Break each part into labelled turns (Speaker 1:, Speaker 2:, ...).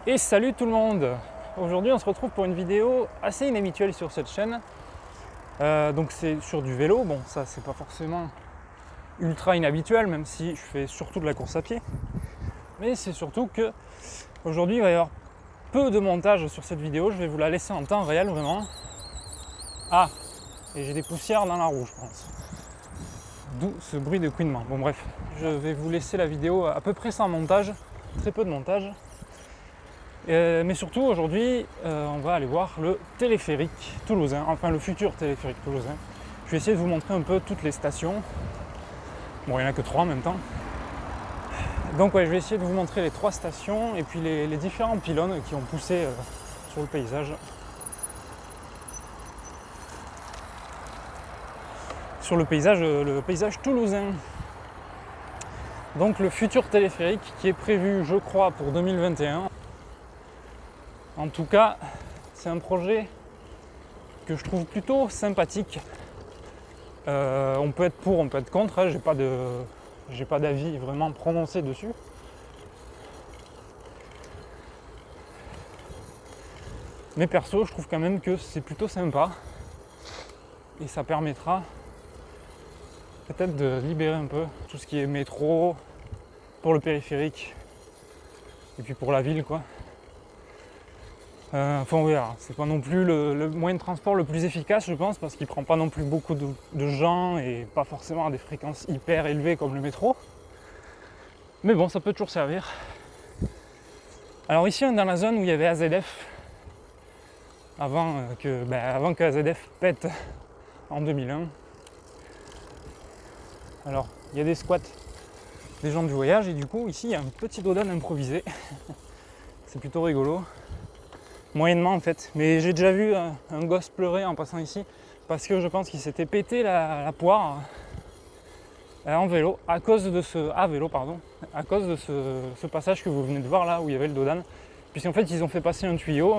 Speaker 1: Et salut tout le monde! Aujourd'hui on se retrouve pour une vidéo assez inhabituelle sur cette chaîne. Donc c'est sur du vélo, bon ça c'est pas forcément ultra inhabituel même si je fais surtout de la course à pied. Mais c'est surtout que aujourd'hui il va y avoir peu de montage sur cette vidéo, je vais vous la laisser en temps réel vraiment. Ah! Et j'ai des poussières dans la roue je pense. D'où ce bruit de couinement. Bon bref, je vais vous laisser la vidéo à peu près sans montage, très peu de montage. Mais surtout aujourd'hui, on va aller voir le téléphérique toulousain, enfin le futur téléphérique toulousain. Je vais essayer de vous montrer un peu toutes les stations. Bon, il n'y en a que 3 en même temps. Donc ouais, je vais essayer de vous montrer les 3 stations et puis les différents pylônes qui ont poussé sur le paysage. Sur le paysage toulousain. Donc le futur téléphérique qui est prévu, je crois, pour 2021. En tout cas, c'est un projet que je trouve plutôt sympathique. On peut être pour, on peut être contre, hein, j'ai pas d'avis vraiment prononcé dessus. Mais perso, je trouve quand même que c'est plutôt sympa. Et ça permettra peut-être de libérer un peu tout ce qui est métro, pour le périphérique, et puis pour la ville quoi. Enfin on verra, c'est pas non plus le moyen de transport le plus efficace je pense, parce qu'il prend pas non plus beaucoup de gens et pas forcément à des fréquences hyper élevées comme le métro. Mais bon, ça peut toujours servir. Alors ici on est dans la zone où il y avait AZF, avant que AZF pète en 2001. Alors il y a des squats des gens du voyage et du coup ici il y a un petit dodan improvisé. C'est plutôt rigolo. Moyennement en fait, mais j'ai déjà vu un gosse pleurer en passant ici parce que je pense qu'il s'était pété la poire en vélo à cause de ce passage que vous venez de voir là où il y avait le dodan, puisqu'en fait ils ont fait passer un tuyau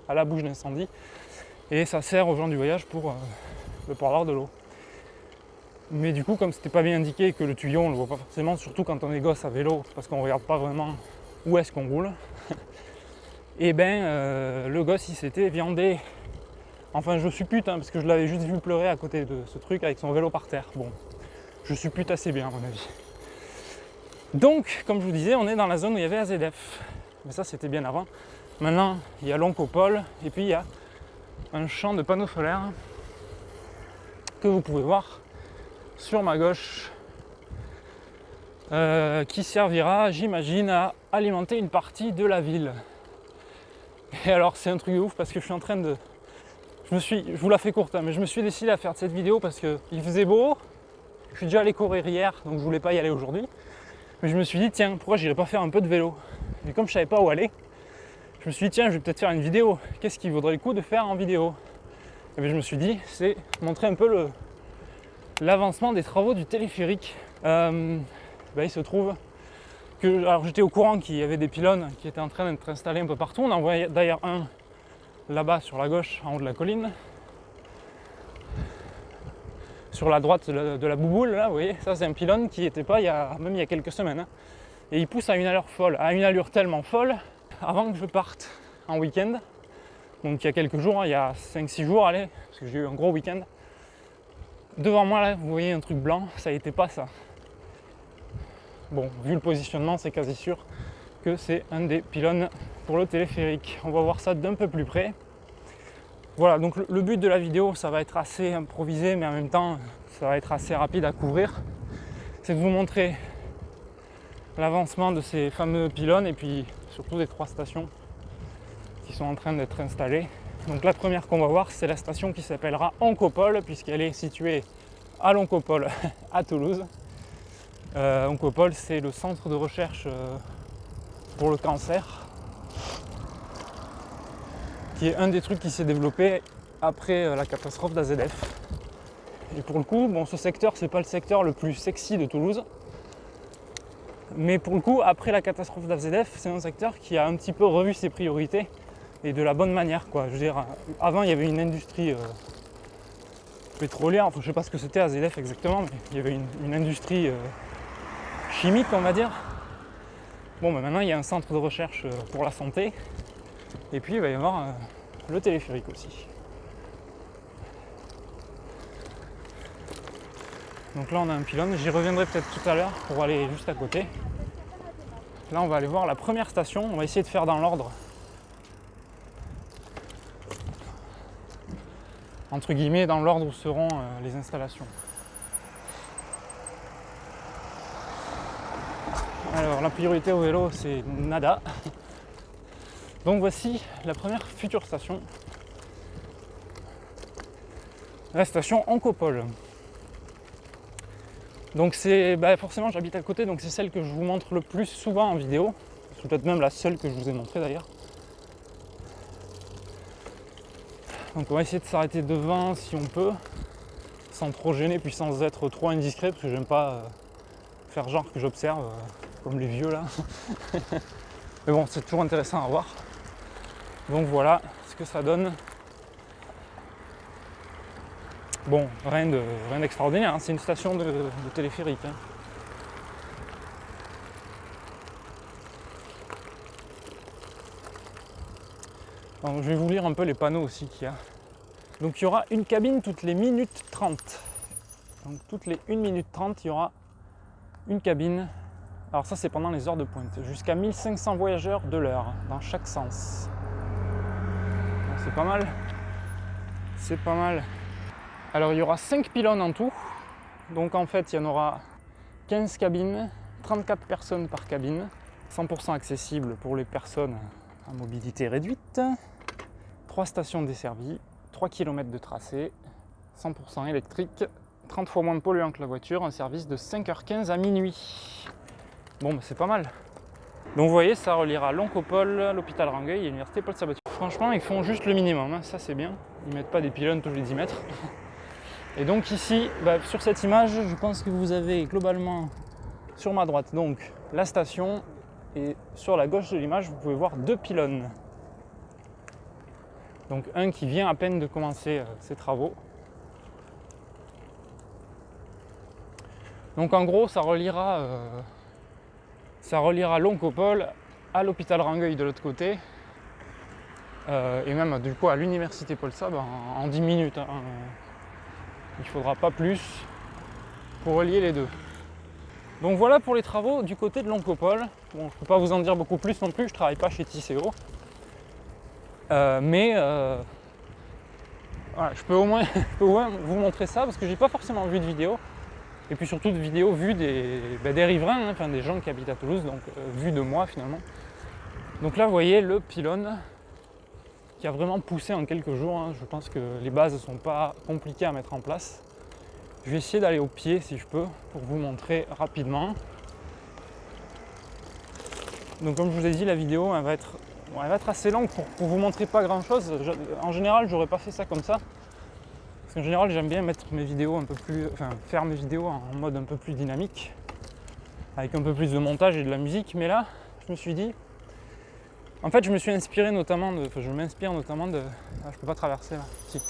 Speaker 1: à la bouche d'incendie et ça sert aux gens du voyage pour avoir de l'eau. Mais du coup, comme c'était pas bien indiqué que le tuyau on le voit pas forcément, surtout quand on est gosse à vélo parce qu'on regarde pas vraiment où est-ce qu'on roule. Et le gosse il s'était viandé, enfin je suppute hein, parce que je l'avais juste vu pleurer à côté de ce truc avec son vélo par terre. Bon, je suppute assez bien à mon avis. Donc comme je vous disais, on est dans la zone où il y avait AZF, mais ça c'était bien avant. Maintenant il y a l'Oncopole et puis il y a un champ de panneaux solaires que vous pouvez voir sur ma gauche, qui servira j'imagine à alimenter une partie de la ville. Et alors c'est un truc de ouf parce que je suis en train de... Je vous la fais courte hein, mais je me suis décidé à faire cette vidéo parce qu'il faisait beau. Je suis déjà allé courir hier donc je voulais pas y aller aujourd'hui. Mais je me suis dit tiens, pourquoi j'irais pas faire un peu de vélo? Et comme je savais pas où aller, je me suis dit tiens, je vais peut-être faire une vidéo. Qu'est-ce qui vaudrait le coup de faire en vidéo? Et bien je me suis dit c'est montrer un peu l'avancement des travaux du téléphérique. Il se trouve que, alors j'étais au courant qu'il y avait des pylônes qui étaient en train d'être installés un peu partout. On en voit d'ailleurs un là-bas sur la gauche, en haut de la colline. Sur la droite de la bouboule, là, vous voyez, ça c'est un pylône qui n'était pas il y a quelques semaines. Hein. Et il pousse à une allure folle, à une allure tellement folle, avant que je parte en week-end. Donc il y a quelques jours, hein, il y a 5-6 jours, allez, parce que j'ai eu un gros week-end. Devant moi, là, vous voyez un truc blanc, ça n'était pas ça. Bon, vu le positionnement, c'est quasi sûr que c'est un des pylônes pour le téléphérique. On va voir ça d'un peu plus près. Voilà, donc le but de la vidéo, ça va être assez improvisé, mais en même temps, ça va être assez rapide à couvrir. C'est de vous montrer l'avancement de ces fameux pylônes et puis surtout des 3 stations qui sont en train d'être installées. Donc la première qu'on va voir, c'est la station qui s'appellera Oncopole, puisqu'elle est située à l'Oncopole à Toulouse. Oncopole, c'est le centre de recherche pour le cancer, qui est un des trucs qui s'est développé après la catastrophe d'AZF. Et pour le coup, bon, ce secteur, c'est pas le secteur le plus sexy de Toulouse, mais pour le coup, après la catastrophe d'AZF, c'est un secteur qui a un petit peu revu ses priorités et de la bonne manière, quoi. Je veux dire, avant, il y avait une industrie pétrolière, enfin, je sais pas ce que c'était AZF exactement, mais il y avait une industrie chimique, on va dire. Bon, maintenant il y a un centre de recherche pour la santé. Et puis il va y avoir le téléphérique aussi. Donc là on a un pylône, j'y reviendrai peut-être tout à l'heure pour aller juste à côté. Là on va aller voir la première station, on va essayer de faire dans l'ordre. Entre guillemets, dans l'ordre où seront les installations. Alors la priorité au vélo c'est nada. Donc voici la première future station. La station Oncopole. Donc c'est forcément j'habite à côté, donc c'est celle que je vous montre le plus souvent en vidéo. C'est peut-être même la seule que je vous ai montrée d'ailleurs. Donc on va essayer de s'arrêter devant si on peut, sans trop gêner puis sans être trop indiscret, parce que j'aime pas faire genre que j'observe, comme les vieux là. Mais bon, c'est toujours intéressant à voir. Donc voilà ce que ça donne. Bon, rien d'extraordinaire, hein. C'est une station de téléphérique. Hein. Alors, je vais vous lire un peu les panneaux aussi qu'il y a. Donc il y aura une cabine toutes les minutes 30. Donc toutes les 1 minute 30, il y aura une cabine. Alors ça c'est pendant les heures de pointe. Jusqu'à 1500 voyageurs de l'heure, dans chaque sens. Donc, c'est pas mal. C'est pas mal. Alors il y aura 5 pylônes en tout. Donc en fait il y en aura 15 cabines, 34 personnes par cabine. 100% accessible pour les personnes à mobilité réduite. 3 stations desservies, 3 km de tracé, 100% électrique, 30 fois moins polluant que la voiture, un service de 5h15 à minuit. Bon, c'est pas mal. Donc vous voyez, ça reliera l'Oncopole, l'hôpital Rangueil et l'université Paul Sabatier. Franchement, ils font juste le minimum, hein. Ça c'est bien. Ils mettent pas des pylônes tous les 10 mètres. Et donc ici, sur cette image, je pense que vous avez globalement sur ma droite donc la station et sur la gauche de l'image, vous pouvez voir 2 pylônes. Donc un qui vient à peine de commencer ses travaux. Donc en gros, ça reliera l'Oncopole à l'hôpital Rangueil de l'autre côté et même du coup à l'université Paul Sab en 10 minutes. Hein. Il ne faudra pas plus pour relier les deux. Donc voilà pour les travaux du côté de l'Oncopole. Bon, je ne peux pas vous en dire beaucoup plus non plus, je ne travaille pas chez Tisséo. Voilà, je peux au moins vous montrer ça parce que j'ai pas forcément vu de vidéo. Et puis surtout de vidéos vues des riverains, hein, enfin des gens qui habitent à Toulouse, donc vues de moi finalement. Donc là vous voyez le pylône qui a vraiment poussé en quelques jours. Hein. Je pense que les bases ne sont pas compliquées à mettre en place. Je vais essayer d'aller au pied si je peux pour vous montrer rapidement. Donc comme je vous ai dit, la vidéo elle va être assez longue pour vous montrer pas grand chose. En général, j'aurais pas fait ça comme ça. Parce qu'en général, j'aime bien mettre mes vidéos faire mes vidéos en mode un peu plus dynamique, avec un peu plus de montage et de la musique. Mais là, je me suis dit, en fait, je m'inspire notamment de, je peux pas traverser là, si,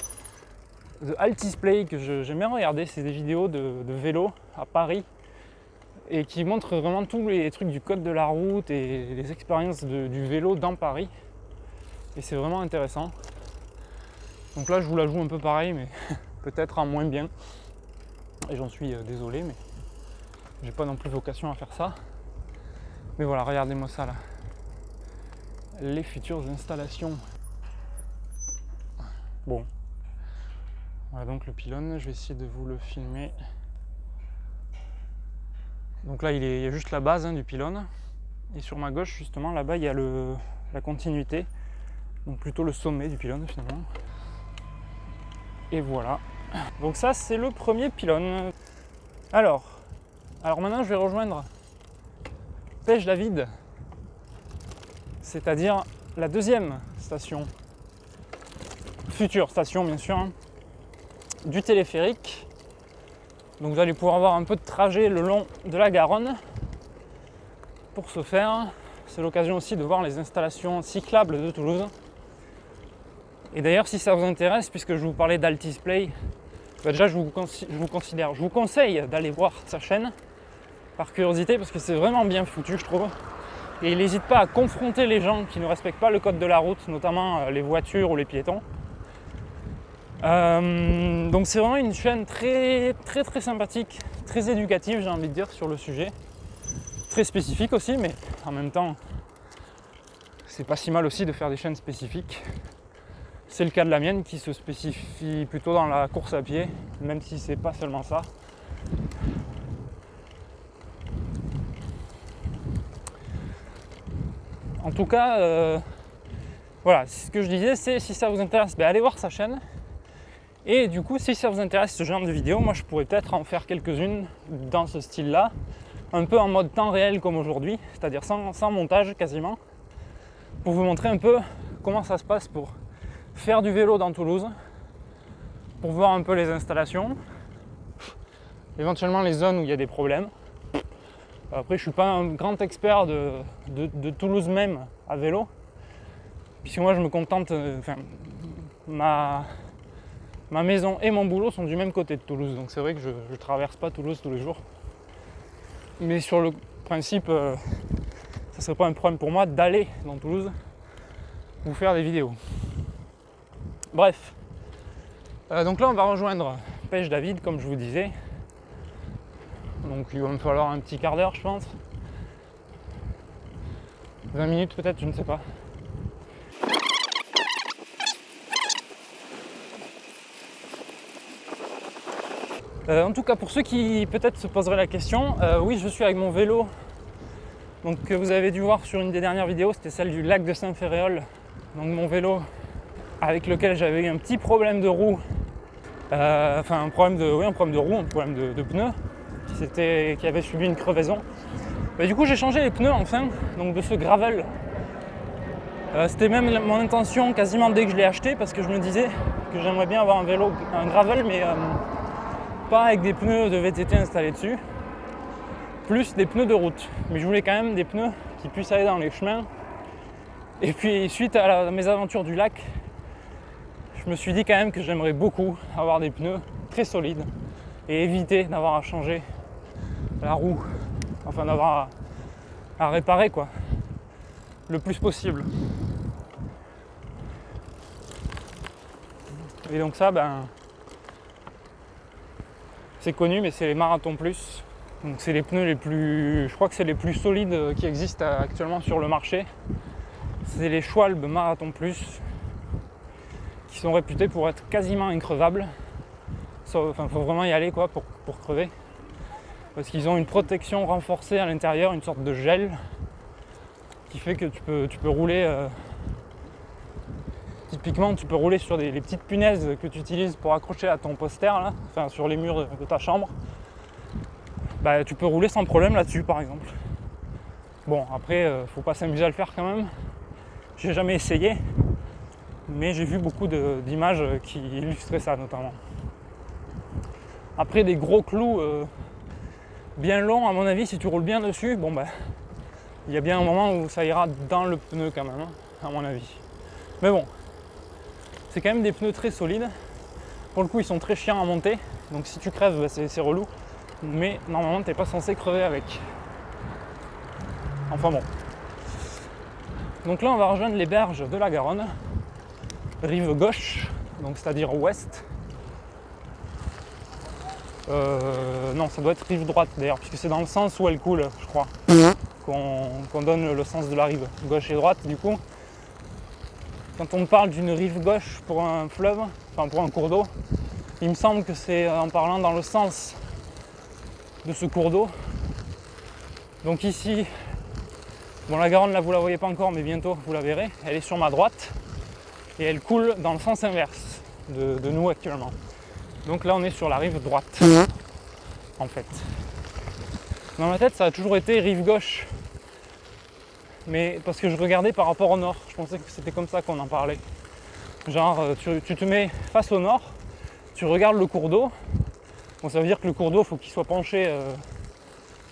Speaker 1: de Altisplay que j'aime bien regarder. C'est des vidéos de vélo à Paris et qui montrent vraiment tous les trucs du code de la route et les expériences du vélo dans Paris. Et c'est vraiment intéressant. Donc là je vous la joue un peu pareil, mais peut-être en moins bien. Et j'en suis désolé, mais j'ai pas non plus vocation à faire ça. Mais voilà, regardez-moi ça là. Les futures installations. Bon. Voilà donc le pylône, je vais essayer de vous le filmer. Donc là il y a juste la base du pylône. Et sur ma gauche justement, là-bas il y a la continuité. Donc plutôt le sommet du pylône finalement. Et voilà. Donc ça c'est le premier pylône. Alors maintenant je vais rejoindre Pêche-David, c'est-à-dire la deuxième station, future station bien sûr, du téléphérique. Donc vous allez pouvoir avoir un peu de trajet le long de la Garonne. Pour ce faire, c'est l'occasion aussi de voir les installations cyclables de Toulouse. Et d'ailleurs, si ça vous intéresse, puisque je vous parlais d'Altisplay, déjà je vous conseille d'aller voir sa chaîne par curiosité, parce que c'est vraiment bien foutu, je trouve. Et il n'hésite pas à confronter les gens qui ne respectent pas le code de la route, notamment les voitures ou les piétons. Donc c'est vraiment une chaîne très sympathique, très éducative, j'ai envie de dire, sur le sujet. Très spécifique aussi, mais en même temps, c'est pas si mal aussi de faire des chaînes spécifiques. C'est le cas de la mienne qui se spécifie plutôt dans la course à pied, même si c'est pas seulement ça. En tout cas, voilà, ce que je disais, c'est si ça vous intéresse, allez voir sa chaîne. Et du coup, si ça vous intéresse ce genre de vidéo, moi je pourrais peut-être en faire quelques-unes dans ce style-là, un peu en mode temps réel comme aujourd'hui, c'est-à-dire sans montage quasiment, pour vous montrer un peu comment ça se passe pour faire du vélo dans Toulouse, pour voir un peu les installations, éventuellement les zones où il y a des problèmes. Après, je suis pas un grand expert de Toulouse même à vélo, puisque moi je me contente, ma maison et mon boulot sont du même côté de Toulouse, donc c'est vrai que je ne traverse pas Toulouse tous les jours. Mais sur le principe, ça ne serait pas un problème pour moi d'aller dans Toulouse vous faire des vidéos. Bref, donc là on va rejoindre Pêche David comme je vous disais. Donc il va me falloir un petit quart d'heure je pense. 20 minutes peut-être, je ne sais pas. En tout cas pour ceux qui peut-être se poseraient la question, oui je suis avec mon vélo, donc que vous avez dû voir sur une des dernières vidéos, c'était celle du lac de Saint-Ferréol. Donc mon vélo avec lequel j'avais eu un petit problème de roue, un problème de roue, un problème de pneus, qui avait subi une crevaison. Du coup j'ai changé les pneus enfin, donc de ce gravel. C'était même mon intention quasiment dès que je l'ai acheté, parce que je me disais que j'aimerais bien avoir un gravel, mais pas avec des pneus de VTT installés dessus, plus des pneus de route. Mais je voulais quand même des pneus qui puissent aller dans les chemins. Et puis suite à mes aventures du lac, je me suis dit quand même que j'aimerais beaucoup avoir des pneus très solides et éviter d'avoir à changer la roue, enfin d'avoir à réparer quoi, le plus possible. Et donc ça, c'est connu, mais c'est les Marathon Plus. Donc c'est les pneus je crois que c'est les plus solides qui existent actuellement sur le marché. C'est les Schwalbe Marathon Plus, qui sont réputés pour être quasiment increvables. Faut vraiment y aller quoi pour crever. Parce qu'ils ont une protection renforcée à l'intérieur, une sorte de gel, qui fait que tu peux rouler. Typiquement, tu peux rouler sur les petites punaises que tu utilises pour accrocher à ton poster, là, sur les murs de ta chambre. Tu peux rouler sans problème là-dessus, par exemple. Bon, après, faut pas s'amuser à le faire quand même. J'ai jamais essayé, mais j'ai vu beaucoup d'images qui illustraient ça, notamment. Après, des gros clous bien longs, à mon avis, si tu roules bien dessus, il y a bien un moment où ça ira dans le pneu quand même, à mon avis. Mais bon, c'est quand même des pneus très solides. Pour le coup, ils sont très chiants à monter. Donc si tu crèves, c'est relou. Mais normalement, t'es pas censé crever avec. Enfin bon. Donc là, on va rejoindre les berges de la Garonne. Rive gauche, donc c'est-à-dire ouest. Non, ça doit être rive droite d'ailleurs, puisque c'est dans le sens où elle coule, je crois. Qu'on donne le sens de la rive. Gauche et droite, du coup. Quand on parle d'une rive gauche pour un fleuve, pour un cours d'eau, il me semble que c'est en parlant dans le sens de ce cours d'eau. Donc ici, la Garonne là vous la voyez pas encore, mais bientôt vous la verrez, elle est sur ma droite et elle coule dans le sens inverse de nous actuellement. Donc là on est sur la rive droite en fait. Dans ma tête ça a toujours été rive gauche. Mais parce que je regardais par rapport au nord, je pensais que c'était comme ça qu'on en parlait. Genre, tu te mets face au nord, tu regardes le cours d'eau. Bon, ça veut dire que le cours d'eau, faut qu'il soit penché,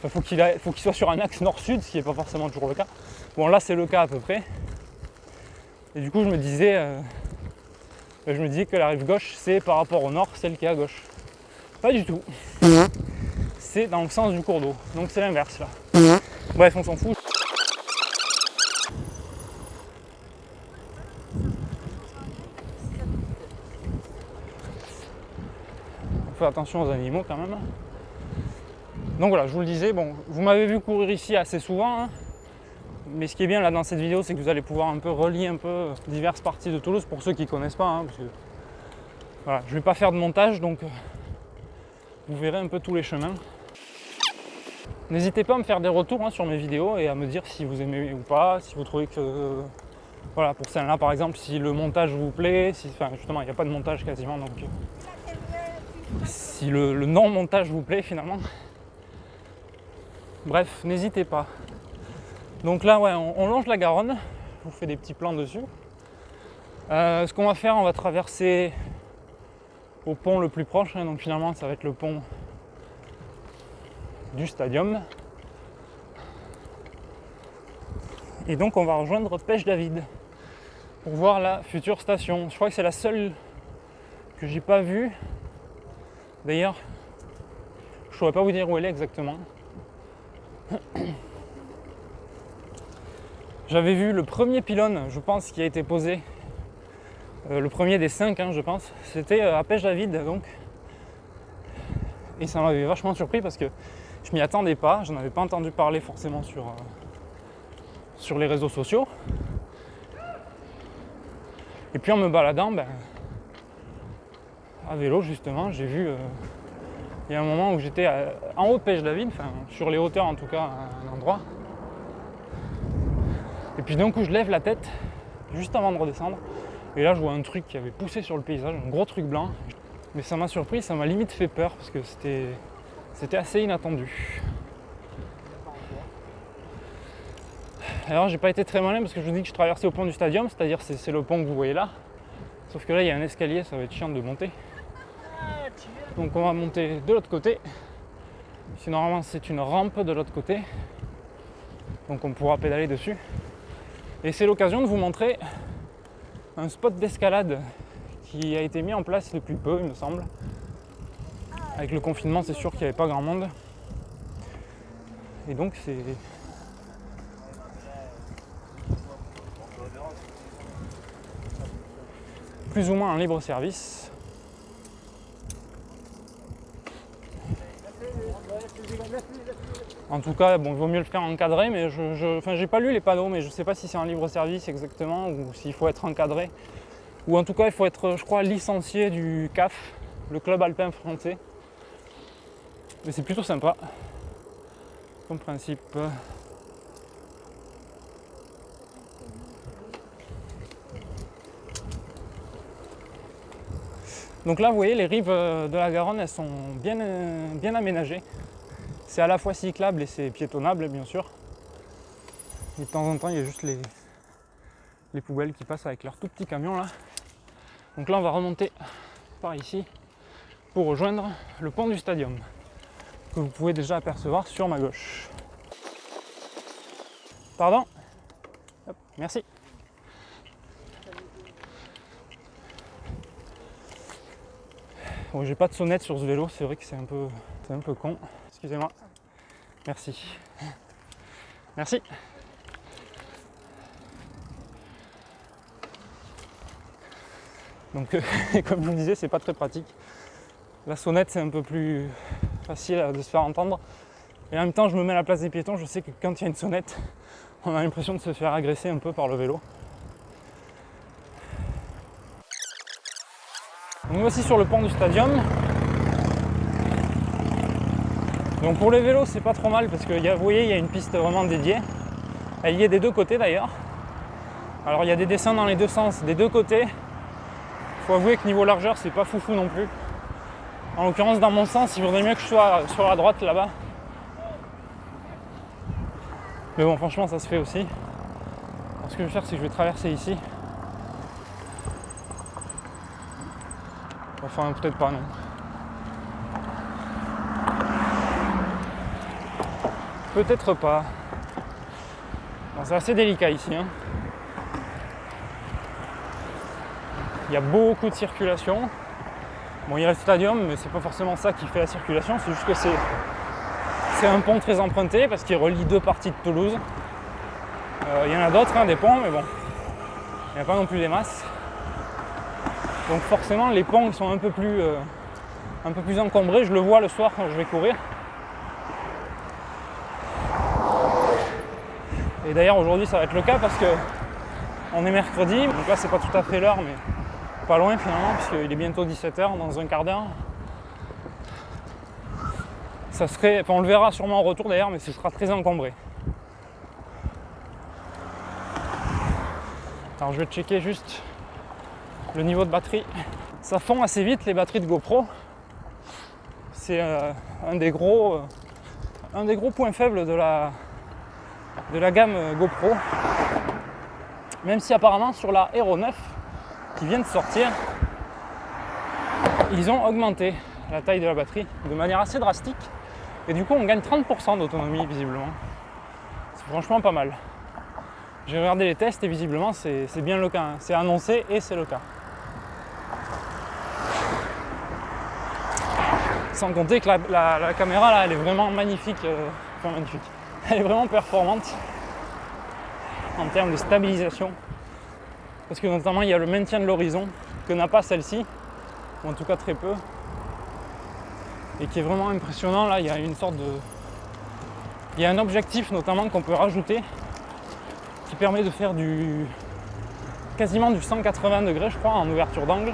Speaker 1: faut qu'il soit sur un axe nord-sud, ce qui n'est pas forcément toujours le cas. Bon, là, c'est le cas à peu près. Et du coup, je me disais que la rive gauche, c'est par rapport au nord, celle qui est à gauche. Pas du tout. C'est dans le sens du cours d'eau. Donc c'est l'inverse là. Bref, on s'en fout. fait attention aux animaux quand même. Donc voilà, je vous le disais, bon, vous m'avez vu courir ici assez souvent, hein, mais ce qui est bien là dans cette vidéo, c'est que vous allez pouvoir un peu relier un peu diverses parties de Toulouse pour ceux qui ne connaissent pas, hein, parce que voilà, je ne vais pas faire de montage, donc vous verrez un peu tous les chemins. N'hésitez pas à me faire des retours hein, sur mes vidéos et à me dire si vous aimez ou pas, si vous trouvez que, voilà, pour celle-là par exemple, si le montage vous plaît, si, enfin justement il n'y a pas de montage quasiment, donc si le non-montage vous plaît finalement. Bref, n'hésitez pas. Donc là, ouais, on longe la Garonne, je vous fais des petits plans dessus. Ce qu'on va faire, on va traverser au pont le plus proche, hein, donc finalement ça va être le pont du Stadium. Et donc on va rejoindre Pêche-David pour voir la future station. Je crois que c'est la seule que j'ai pas vue. D'ailleurs, je ne saurais pas vous dire où elle est exactement. J'avais vu le premier pylône, je pense, qui a été posé, le premier des 5, hein, je pense. C'était à Pêche-David, donc. Et ça m'avait vachement surpris parce que je m'y attendais pas, je n'avais pas entendu parler forcément sur les réseaux sociaux. Et puis en me baladant, à vélo justement, j'ai vu, il y a un moment où j'étais en haut de Pêche-David, enfin sur les hauteurs en tout cas, à un endroit. Et puis d'un coup je lève la tête, juste avant de redescendre, et là je vois un truc qui avait poussé sur le paysage, un gros truc blanc. Mais ça m'a surpris, ça m'a limite fait peur parce que c'était assez inattendu. Alors j'ai pas été très malin parce que je vous dis que je traversais au pont du Stadium, c'est-à-dire c'est le pont que vous voyez là. Sauf que là il y a un escalier, ça va être chiant de monter. Donc on va monter de l'autre côté. Ici normalement c'est une rampe de l'autre côté. Donc on pourra pédaler dessus. Et c'est l'occasion de vous montrer un spot d'escalade qui a été mis en place depuis peu, il me semble. Avec le confinement, c'est sûr qu'il n'y avait pas grand monde. Et donc c'est plus ou moins un libre service. En tout cas, bon, il vaut mieux le faire encadré, mais j'ai pas lu les panneaux, mais je sais pas si c'est un libre service exactement ou s'il faut être encadré. Ou en tout cas, il faut être, je crois, licencié du CAF, le club alpin français. Mais c'est plutôt sympa, comme principe. Donc là, vous voyez, les rives de la Garonne, elles sont bien aménagées. C'est à la fois cyclable et c'est piétonnable, bien sûr. Et de temps en temps, il y a juste les poubelles qui passent avec leur tout petit camion là. Donc là, on va remonter par ici pour rejoindre le pont du Stadium, que vous pouvez déjà apercevoir sur ma gauche. Pardon ? Hop, merci. Bon, j'ai pas de sonnette sur ce vélo, c'est vrai que c'est un peu con. Excusez-moi. Merci. Merci. Donc, comme je vous le disais, c'est pas très pratique. La sonnette, c'est un peu plus facile de se faire entendre. Et en même temps, je me mets à la place des piétons. Je sais que quand il y a une sonnette, on a l'impression de se faire agresser un peu par le vélo. Donc voici sur le pont du Stadium. Donc pour les vélos, c'est pas trop mal parce que vous voyez, il y a une piste vraiment dédiée. Elle y est des deux côtés d'ailleurs. Alors il y a des dessins dans les deux sens, des deux côtés. Faut avouer que niveau largeur, c'est pas foufou non plus. En l'occurrence, dans mon sens, il vaudrait mieux que je sois sur la droite là-bas. Mais bon, franchement, ça se fait aussi. Alors, ce que je vais faire, c'est que je vais traverser ici. Enfin, peut-être pas, non. Peut-être pas. Bon, c'est assez délicat ici, hein. Il y a beaucoup de circulation. Bon, il y a le Stadium, mais c'est pas forcément ça qui fait la circulation, c'est juste que c'est un pont très emprunté parce qu'il relie deux parties de Toulouse. Il y en a d'autres, hein, des ponts, mais bon, il n'y a pas non plus des masses. Donc forcément, les ponts sont un peu plus un peu plus encombré, je le vois le soir quand je vais courir. Et d'ailleurs aujourd'hui ça va être le cas parce que on est mercredi, donc là c'est pas tout à fait l'heure mais pas loin finalement puisqu'il est bientôt 17h dans un quart d'heure. Ça serait, enfin on le verra sûrement en retour d'ailleurs, mais ce sera très encombré. Alors je vais checker juste le niveau de batterie. Ça fond assez vite les batteries de GoPro. C'est un des gros points faibles de la gamme GoPro. Même si apparemment sur la Hero 9 qui vient de sortir, ils ont augmenté la taille de la batterie de manière assez drastique. Et du coup on gagne 30% d'autonomie visiblement. C'est franchement pas mal. J'ai regardé les tests et visiblement c'est bien le cas. C'est annoncé et c'est le cas. Sans compter que la caméra là elle est vraiment magnifique. Enfin magnifique. Elle est vraiment performante en termes de stabilisation. Parce que notamment il y a le maintien de l'horizon que n'a pas celle-ci. Ou en tout cas très peu. Et qui est vraiment impressionnant. Là il y a une sorte de... Il y a un objectif notamment qu'on peut rajouter qui permet de faire quasiment du 180 degrés je crois en ouverture d'angle.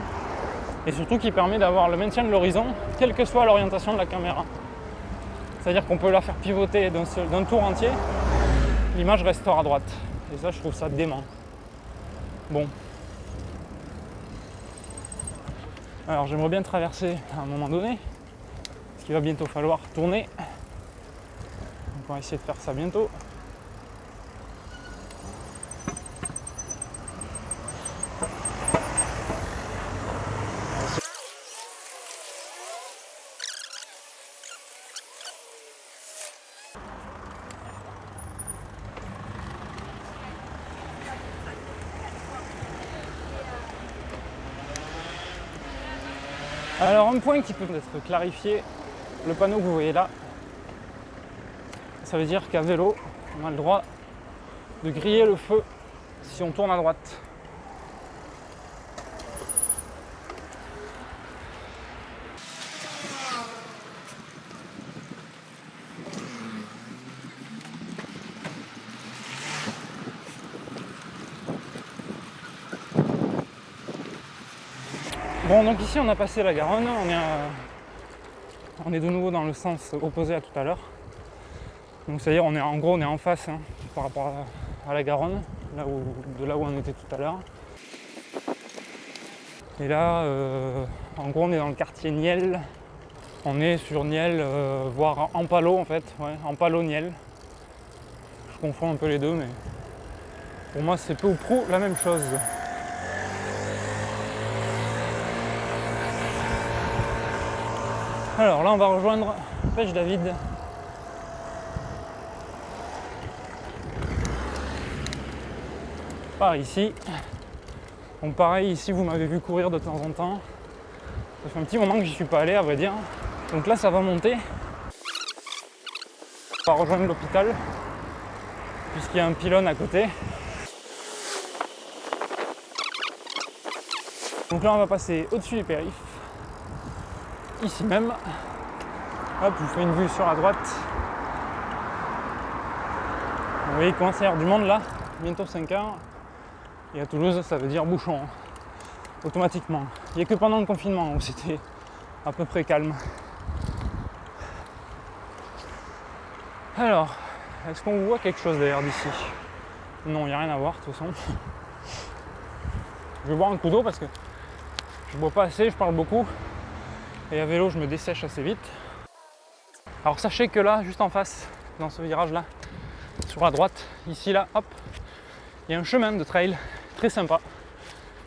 Speaker 1: Et surtout qui permet d'avoir le maintien de l'horizon quelle que soit l'orientation de la caméra. C'est-à-dire qu'on peut la faire pivoter d'un tour entier, l'image restera à droite. Et ça je trouve ça dément. Bon. Alors j'aimerais bien traverser à un moment donné, parce qu'il va bientôt falloir tourner. Donc on va essayer de faire ça bientôt. Alors un point qui peut être clarifié, le panneau que vous voyez là, ça veut dire qu'à vélo, on a le droit de griller le feu si on tourne à droite. Bon, donc ici on a passé la Garonne, on est de nouveau dans le sens opposé à tout à l'heure. Donc c'est-à-dire on est en face par rapport à la Garonne, de là où on était tout à l'heure. Et là, en gros on est dans le quartier Niel. On est sur Niel, voire Ampalo en fait, ouais, Ampalo-Niel. Je confonds un peu les deux, mais pour moi c'est peu ou prou la même chose. Alors là on va rejoindre Pêche David. Par ici. Donc pareil, ici vous m'avez vu courir de temps en temps. Ça fait un petit moment que j'y suis pas allé à vrai dire. Donc là ça va monter. On va rejoindre l'hôpital, puisqu'il y a un pylône à côté. Donc là on va passer au-dessus du périph'. Ici même. Hop, je vous fais une vue sur la droite. Vous voyez, il commence à y avoir du monde là, bientôt 5h. Et à Toulouse, ça veut dire bouchon, automatiquement. Il n'y a que pendant le confinement où c'était à peu près calme. Alors, est-ce qu'on voit quelque chose d'ailleurs d'ici? Non, il n'y a rien à voir de toute façon. Je vais boire un coup d'eau parce que je bois pas assez, je parle beaucoup. Et à vélo, je me dessèche assez vite. Alors sachez que là, juste en face, dans ce virage là, sur la droite, ici là, hop, il y a un chemin de trail très sympa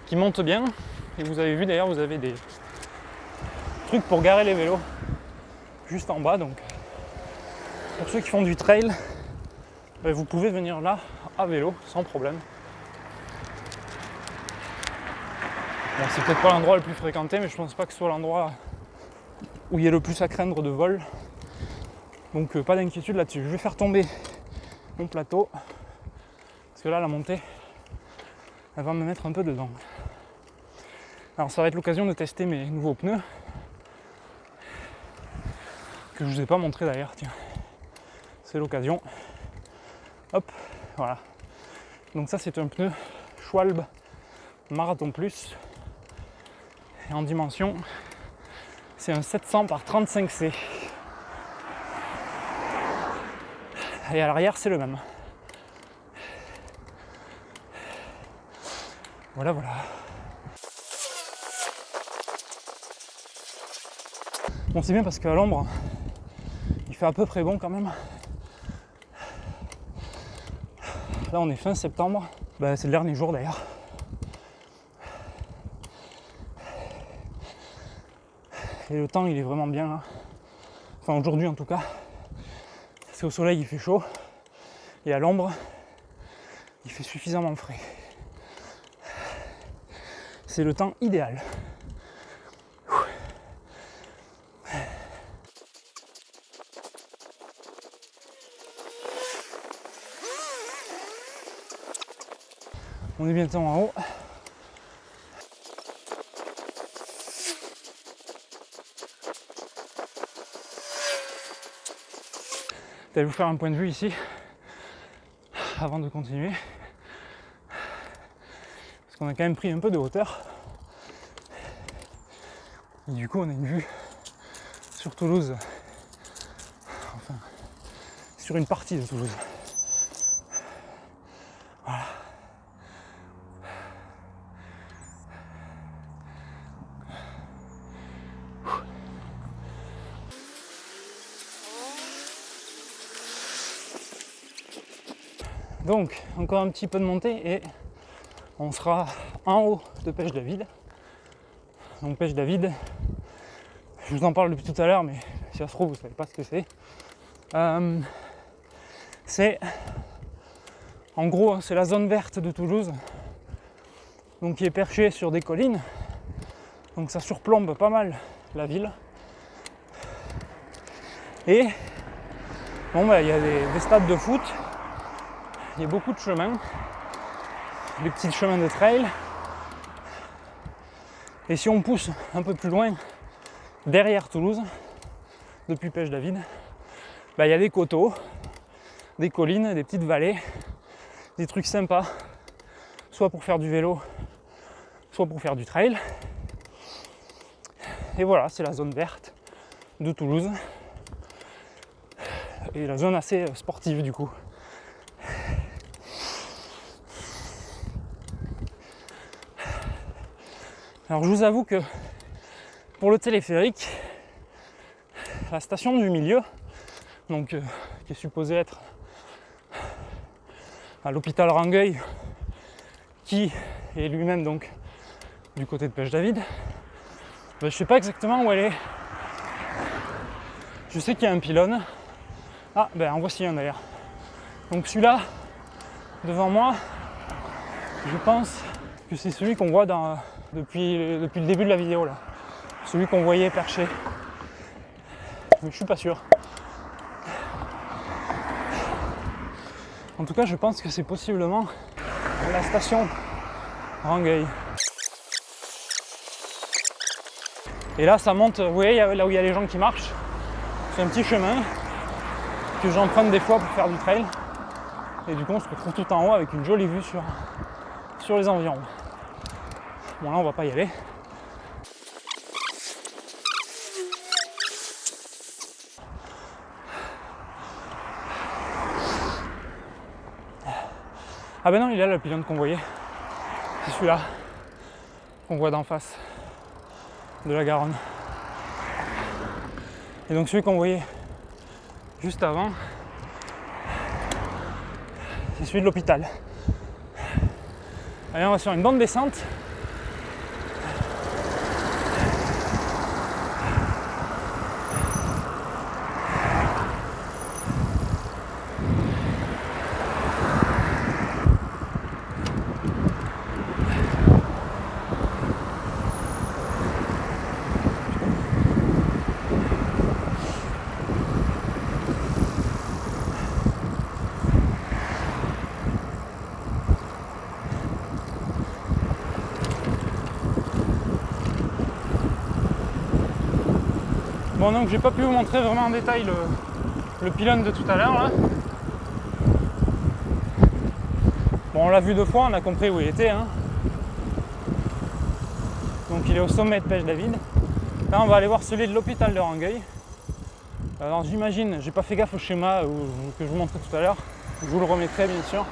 Speaker 1: qui monte bien. Et vous avez vu d'ailleurs, vous avez des trucs pour garer les vélos juste en bas. Donc pour ceux qui font du trail, ben, vous pouvez venir là à vélo sans problème. Bon, c'est peut-être pas l'endroit le plus fréquenté, mais je pense pas que ce soit l'endroit où il y a le plus à craindre de vol. Donc pas d'inquiétude là-dessus. Je vais faire tomber mon plateau parce que là la montée elle va me mettre un peu dedans. Alors ça va être l'occasion de tester mes nouveaux pneus. que je vous ai pas montré d'ailleurs, tiens, c'est l'occasion. Hop, voilà. Donc ça c'est un pneu Schwalbe Marathon Plus. Et en dimension, c'est un 700 par 35C. Et à l'arrière c'est le même. Voilà, voilà. Bon, c'est bien parce qu'à l'ombre, il fait à peu près bon quand même. Là, on est fin septembre. Bah, c'est le dernier jour d'ailleurs. Et le temps, il est vraiment bien là. Enfin, aujourd'hui en tout cas. C'est au soleil, il fait chaud. Et à l'ombre, il fait suffisamment frais. C'est le temps idéal. On est bientôt en haut. Je vais vous faire un point de vue ici avant de continuer. Parce qu'on a quand même pris un peu de hauteur. Et du coup on a une vue sur Toulouse. Enfin, sur une partie de Toulouse. Voilà. Donc, encore un petit peu de montée et on sera en haut de Pêche-David. Donc Pêche-David, je vous en parle depuis tout à l'heure, mais si ça se trouve, vous ne savez pas ce que c'est. C'est, en gros, c'est la zone verte de Toulouse, donc qui est perchée sur des collines. Donc ça surplombe pas mal la ville. Et bon, bah, il y a des stades de foot. Il y a beaucoup de chemins, des petits chemins de trail. Et si on pousse un peu plus loin, derrière Toulouse, depuis Pêche-David, bah, il y a des coteaux, des collines, des petites vallées, des trucs sympas, soit pour faire du vélo, soit pour faire du trail. Et voilà, c'est la zone verte de Toulouse. Et la zone assez sportive du coup. Alors je vous avoue que pour le téléphérique, la station du milieu, donc qui est supposée être à l'hôpital Rangueil, qui est lui-même donc du côté de Pêche-David, ben, je ne sais pas exactement où elle est. Je sais qu'il y a un pylône. Ah, ben en voici un d'ailleurs. Donc celui-là, devant moi, je pense que c'est celui qu'on voit depuis le début de la vidéo là. Celui qu'on voyait perché. Mais je suis pas sûr. En tout cas, je pense que c'est possiblement la station Rangueil. Et là, ça monte, vous voyez, là où il y a les gens qui marchent. C'est un petit chemin que j'emprunte des fois pour faire du trail. Et du coup, on se retrouve tout en haut avec une jolie vue sur les environs. Bon, là, on va pas y aller. Ah ben non, il est là le pylône qu'on voyait. C'est celui-là qu'on voit d'en face de la Garonne. Et donc celui qu'on voyait juste avant, c'est celui de l'hôpital. Allez, on va sur une bande descente. Bon, donc j'ai pas pu vous montrer vraiment en détail le pylône de tout à l'heure là. Bon, on l'a vu 2 fois, on a compris où il était, hein. Donc il est au sommet de Pech-David. Là on va aller voir celui de l'hôpital de Rangueil. Alors j'imagine, j'ai pas fait gaffe au schéma que je vous montrais tout à l'heure. Je vous le remettrai bien sûr.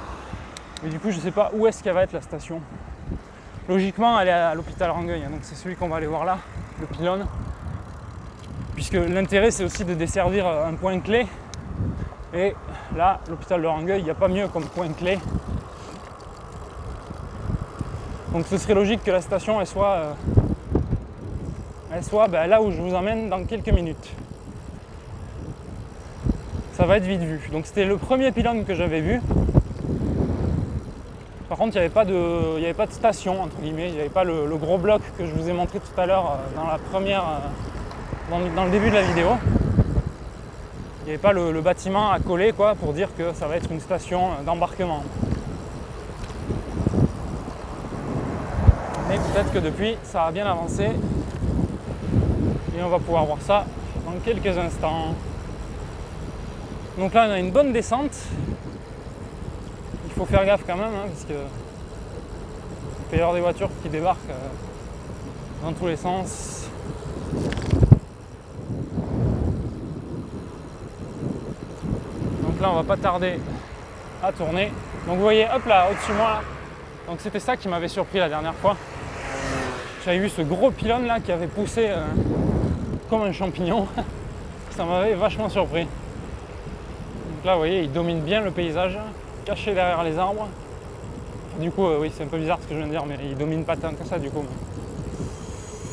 Speaker 1: Mais du coup je sais pas où est-ce qu'elle va être la station. Logiquement elle est à l'hôpital Rangueil, hein, donc c'est celui qu'on va aller voir là, le pylône. Puisque l'intérêt c'est aussi de desservir un point clé. Et là, l'hôpital de Rangueil, il n'y a pas mieux comme point clé. Donc ce serait logique que la station elle soit là où je vous emmène dans quelques minutes. Ça va être vite vu. Donc c'était le premier pylône que j'avais vu. Par contre, il n'y avait pas de station, entre guillemets. Il n'y avait pas le gros bloc que je vous ai montré tout à l'heure dans le début de la vidéo. Il n'y avait pas le bâtiment à coller quoi, pour dire que ça va être une station d'embarquement. Mais peut-être que depuis, ça a bien avancé. Et on va pouvoir voir ça dans quelques instants. Donc là, on a une bonne descente. Il faut faire gaffe quand même, hein, parce que il peut y avoir des voitures qui débarquent dans tous les sens. Donc là, on va pas tarder à tourner. Donc vous voyez, hop là, au-dessus de moi, là. Donc c'était ça qui m'avait surpris la dernière fois. J'avais vu ce gros pylône là qui avait poussé comme un champignon. Ça m'avait vachement surpris. Donc là, vous voyez, il domine bien le paysage, caché derrière les arbres. Du coup, oui, c'est un peu bizarre ce que je viens de dire, mais il domine pas tant que ça du coup.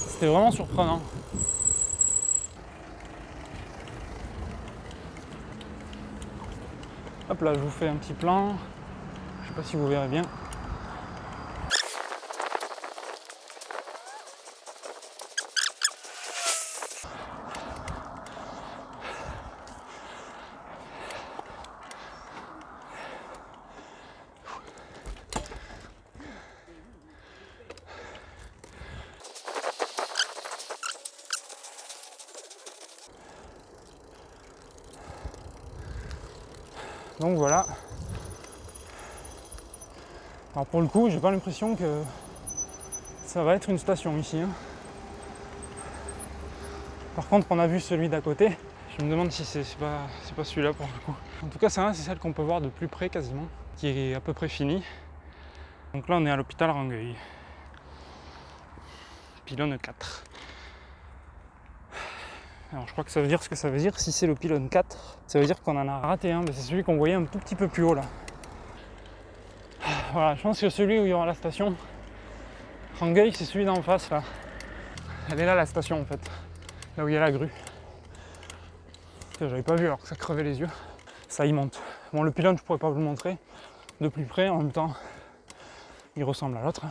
Speaker 1: C'était vraiment surprenant. Hop là, je vous fais un petit plan. Je sais pas si vous verrez bien. Donc voilà. Alors pour le coup, j'ai pas l'impression que ça va être une station ici, hein. Par contre, on a vu celui d'à côté. Je me demande si c'est pas celui-là pour le coup. En tout cas, c'est celle qu'on peut voir de plus près quasiment, qui est à peu près finie. Donc là, on est à l'hôpital Rangueil. Pylône 4. Alors je crois que ça veut dire ce que ça veut dire. Si c'est le pylône 4, ça veut dire qu'on en a raté un. C'est celui qu'on voyait un tout petit peu plus haut là. Voilà, je pense que celui où il y aura la station Rangueil, c'est celui d'en face là. Elle est là la station en fait. Là où il y a la grue. J'avais pas vu alors que ça crevait les yeux. Ça y monte. Bon, le pylône, je pourrais pas vous le montrer de plus près. En même temps, il ressemble à l'autre.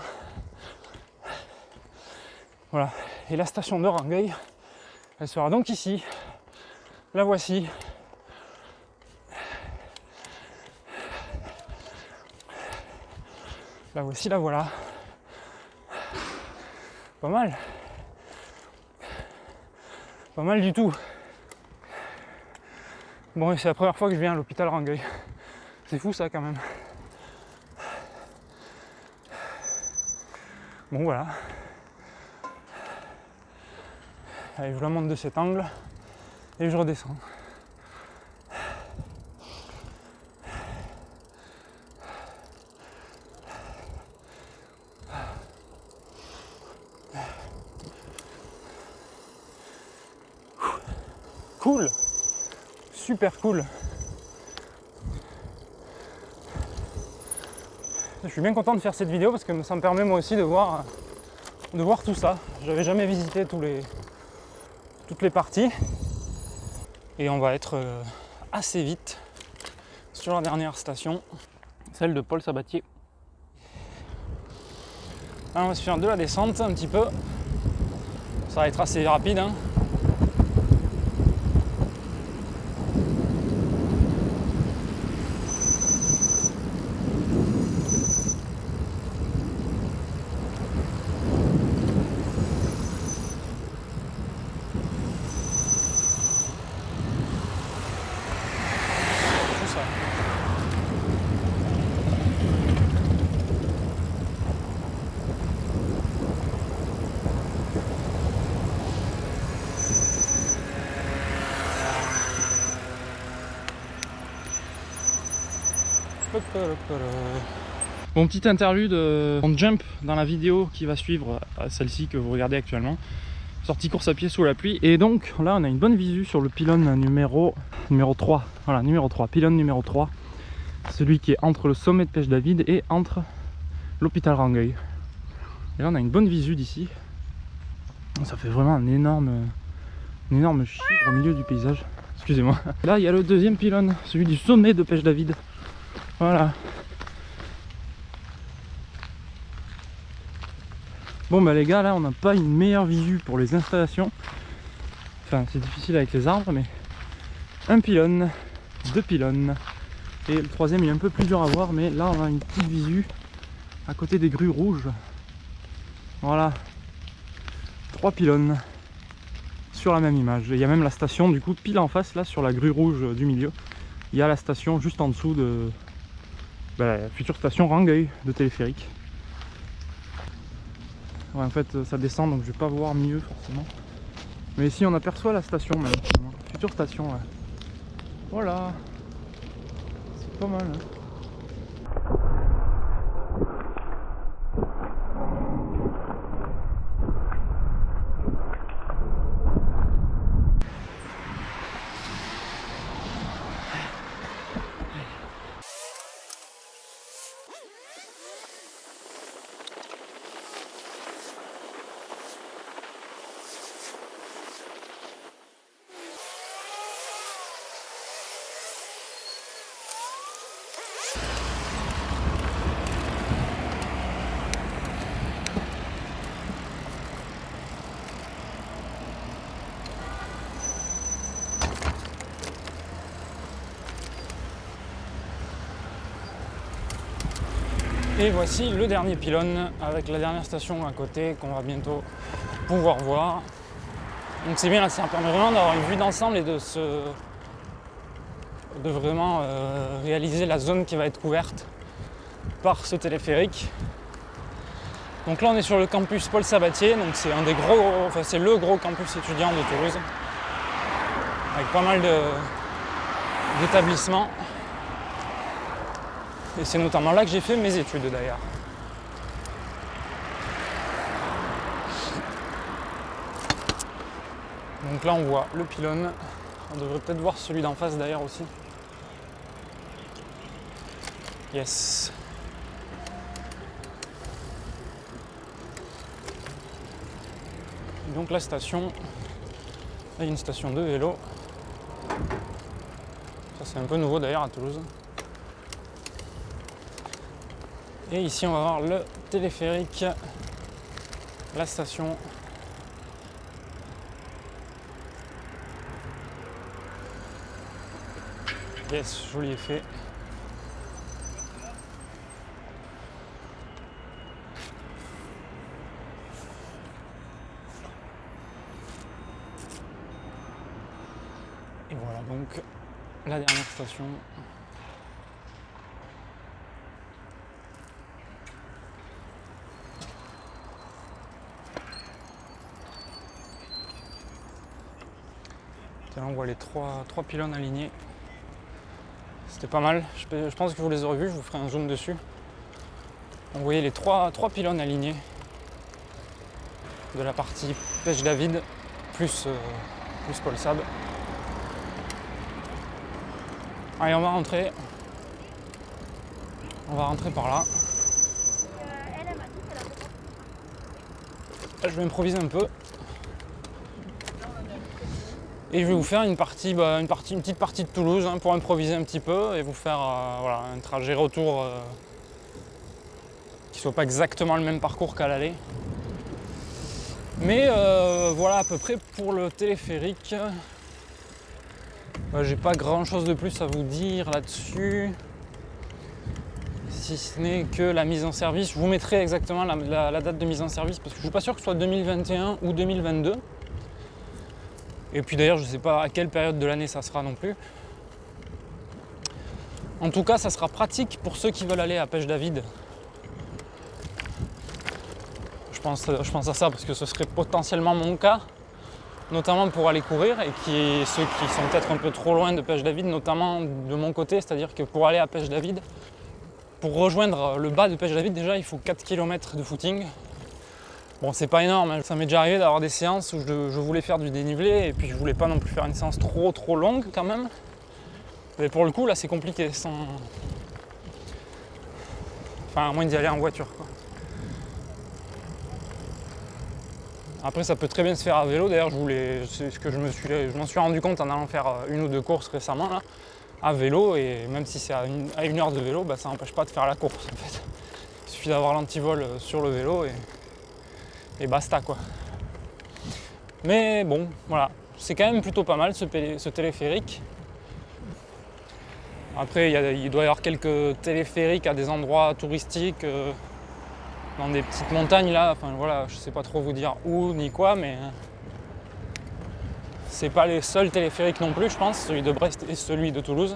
Speaker 1: Voilà. Et la station de Rangueil, elle sera donc ici. La voici. La voici, la voilà. Pas mal. Pas mal du tout. Bon, c'est la première fois que je viens à l'hôpital Rangueil. C'est fou ça quand même. Bon voilà. Allez, je vous la montre de cet angle et je redescends. Cool, super cool. Je suis bien content de faire cette vidéo parce que ça me permet moi aussi de voir tout ça. J'avais jamais visité toutes les parties. Et on va être assez vite sur la dernière station, celle de Paul Sabatier. Alors on va se faire de la descente un petit peu. Ça va être assez rapide, hein. Bon, petit interlude, on jump dans la vidéo qui va suivre celle-ci que vous regardez actuellement. Sortie course à pied sous la pluie. Et donc là on a une bonne visu sur le pylône numéro 3. Voilà, numéro 3, pylône numéro 3. Celui qui est entre le sommet de Pech David et entre l'hôpital Rangueil. Et là on a une bonne visu d'ici. Ça fait vraiment un énorme chiffre au milieu du paysage. Excusez-moi. Là il y a le deuxième pylône, celui du sommet de Pech David. Voilà. Bon bah les gars, là on n'a pas une meilleure visu pour les installations. Enfin c'est difficile avec les arbres, mais un pylône, 2 pylônes. Et le troisième il est un peu plus dur à voir, mais là on a une petite visu à côté des grues rouges. Voilà, 3 pylônes sur la même image. Et il y a même la station du coup pile en face là sur la grue rouge du milieu. Il y a la station juste en dessous de la future station Rangueil de téléphérique. Ouais, en fait ça descend donc je vais pas voir mieux forcément. Mais ici on aperçoit la station même, future station. Ouais. Voilà, c'est pas mal. Hein. Et voici le dernier pylône avec la dernière station à côté qu'on va bientôt pouvoir voir. Donc c'est bien, ça permet vraiment d'avoir une vue d'ensemble et de vraiment réaliser la zone qui va être couverte par ce téléphérique. Donc là on est sur le campus Paul Sabatier, donc c'est c'est le gros campus étudiant de Toulouse, avec pas mal d'établissements. Et c'est notamment là que j'ai fait mes études d'ailleurs. Donc là on voit le pylône, on devrait peut-être voir celui d'en face d'ailleurs aussi. Yes. Et donc la station, là il y a une station de vélo. Ça c'est un peu nouveau d'ailleurs à Toulouse. Et ici on va voir le téléphérique, la station. Yes, joli effet. Et voilà donc la dernière station. Là on voit les trois pylônes alignés. C'était pas mal, je pense que vous les aurez vus, je vous ferai un zoom dessus. Vous voyez les trois pylônes alignés de la partie Pech David plus Paul Sab. Allez, on va rentrer par là. Là je vais improviser un peu. Et je vais vous faire une petite partie de Toulouse pour improviser un petit peu et vous faire un trajet retour qui soit pas exactement le même parcours qu'à l'aller. Mais voilà à peu près pour le téléphérique. J'ai pas grand chose de plus à vous dire là-dessus. Si ce n'est que la mise en service. Je vous mettrai exactement la date de mise en service parce que je suis pas sûr que ce soit 2021 ou 2022. Et puis d'ailleurs, je ne sais pas à quelle période de l'année ça sera non plus. En tout cas, ça sera pratique pour ceux qui veulent aller à Pech David. Je pense à ça parce que ce serait potentiellement mon cas, notamment pour aller courir et ceux qui sont peut-être un peu trop loin de Pech David, notamment de mon côté, c'est-à-dire que pour aller à Pech David, pour rejoindre le bas de Pêche-David, déjà il faut 4 km de footing. Bon, c'est pas énorme, hein. Ça m'est déjà arrivé d'avoir des séances où je voulais faire du dénivelé et puis je voulais pas non plus faire une séance trop longue quand même. Mais pour le coup, là c'est compliqué, enfin, à moins d'y aller en voiture, quoi. Après, ça peut très bien se faire à vélo. D'ailleurs, c'est ce que je m'en suis rendu compte en allant faire une ou deux courses récemment là, à vélo. Et même si c'est à une heure de vélo, ça n'empêche pas de faire la course en fait. Il suffit d'avoir l'antivol sur le vélo et basta quoi. Mais bon, voilà, c'est quand même plutôt pas mal ce téléphérique. Après, il doit y avoir quelques téléphériques à des endroits touristiques. Dans des petites montagnes là, enfin voilà, je sais pas trop vous dire où ni quoi, mais c'est pas les seuls téléphériques non plus, je pense, celui de Brest et celui de Toulouse.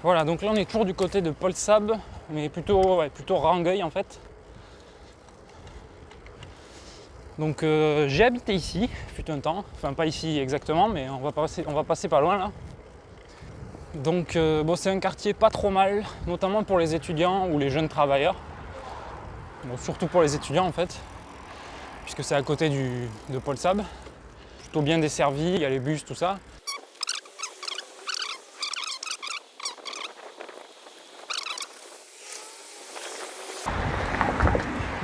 Speaker 1: Voilà, donc là on est toujours du côté de Polsab, mais plutôt Rangueil en fait. Donc j'ai habité ici, fut un temps, enfin pas ici exactement, mais on va passer pas loin là. Donc bon, c'est un quartier pas trop mal, notamment pour les étudiants ou les jeunes travailleurs. Bon, surtout pour les étudiants en fait, puisque c'est à côté de Polsab. Plutôt bien desservi, il y a les bus, tout ça.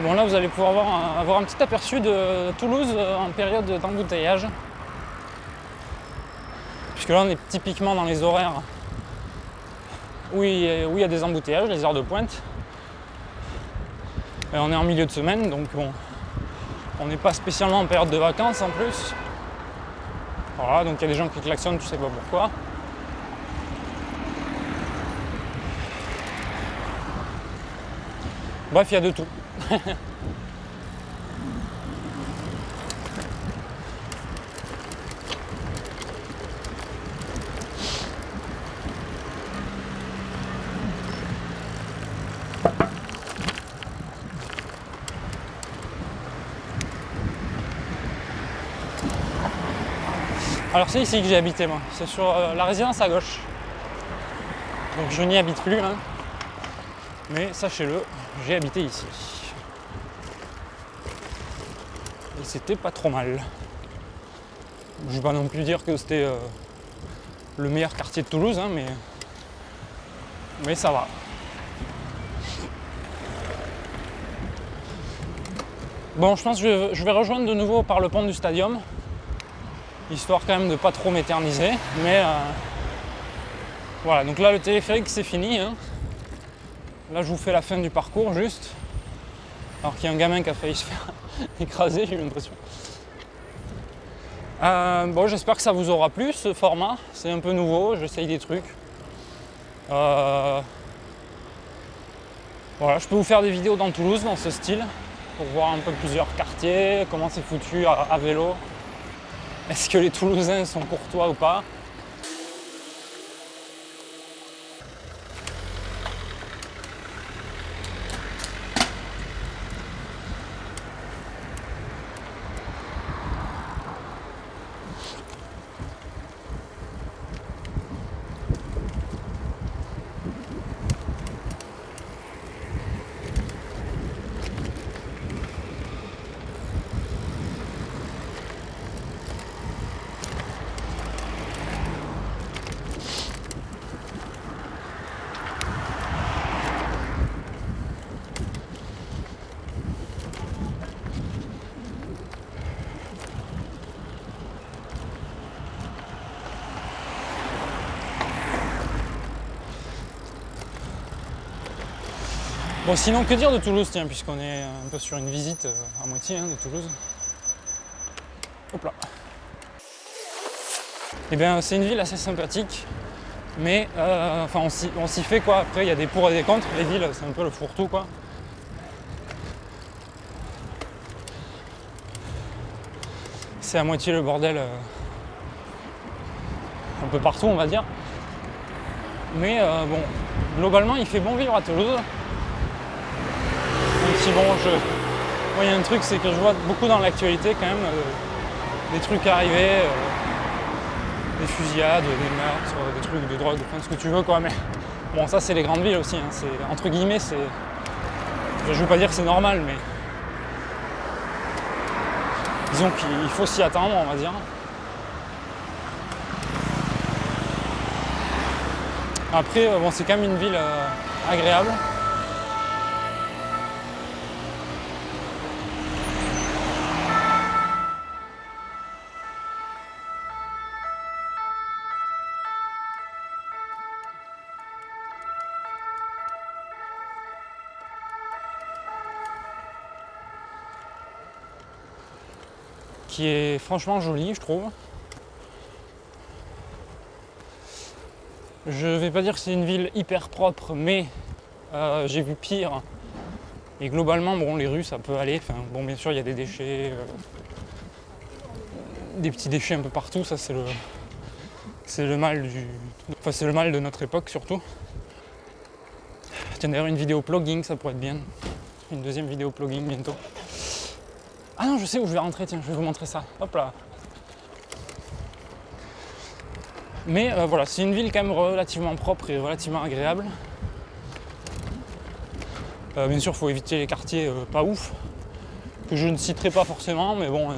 Speaker 1: Bon là vous allez pouvoir avoir un petit aperçu de Toulouse en période d'embouteillage. Puisque là on est typiquement dans les horaires où il y a des embouteillages, les heures de pointe. Et on est en milieu de semaine, donc bon, on n'est pas spécialement en période de vacances en plus. Voilà, donc il y a des gens qui klaxonnent, tu sais pas pourquoi. Bref, il y a de tout. Alors c'est ici que j'ai habité moi, c'est sur la résidence à gauche. Donc je n'y habite plus, hein. Mais sachez-le, j'ai habité ici. Et c'était pas trop mal. Je vais pas non plus dire que c'était le meilleur quartier de Toulouse, hein, mais ça va. Bon, je pense que je vais rejoindre de nouveau par le pont du Stadium, histoire quand même de pas trop m'éterniser, mais voilà, donc là le téléphérique c'est fini, hein. Là je vous fais la fin du parcours juste, alors qu'il y a un gamin qui a failli se faire écraser, j'ai eu l'impression. Bon, j'espère que ça vous aura plu ce format, c'est un peu nouveau, j'essaye des trucs. Voilà, je peux vous faire des vidéos dans Toulouse dans ce style, pour voir un peu plusieurs quartiers, comment c'est foutu à vélo. Est-ce que les Toulousains sont courtois ou pas? Bon, sinon, que dire de Toulouse, tiens, puisqu'on est un peu sur une visite à moitié, hein, de Toulouse. Hop là. Eh bien, c'est une ville assez sympathique, mais enfin, on s'y fait quoi. Après, il y a des pour et des contre. Les villes, c'est un peu le fourre-tout, quoi. C'est à moitié le bordel un peu partout, on va dire. Mais bon, globalement, il fait bon vivre à Toulouse. Et puis bon, moi il y a un truc, c'est que je vois beaucoup dans l'actualité quand même des trucs arriver, des fusillades, des meurtres, des trucs de drogue, enfin ce que tu veux quoi, mais bon ça c'est les grandes villes aussi, hein. C'est, entre guillemets, c'est... Je veux pas dire que c'est normal, mais disons qu'il faut s'y attendre, on va dire. Après, bon, c'est quand même une ville agréable. Qui est franchement jolie, je trouve. Je vais pas dire que c'est une ville hyper propre, mais j'ai vu pire. Et globalement, bon, les rues, ça peut aller. Enfin, bon, bien sûr, il y a des déchets, des petits déchets un peu partout. Ça, c'est le mal enfin, c'est le mal de notre époque surtout. Tiens, d'ailleurs, une vidéo plugging, ça pourrait être bien. Une deuxième vidéo plugging bientôt. Ah non, je sais où je vais rentrer, tiens, je vais vous montrer ça. Hop là. Mais voilà, c'est une ville quand même relativement propre et relativement agréable. Bien sûr, il faut éviter les quartiers pas ouf, que je ne citerai pas forcément, mais bon,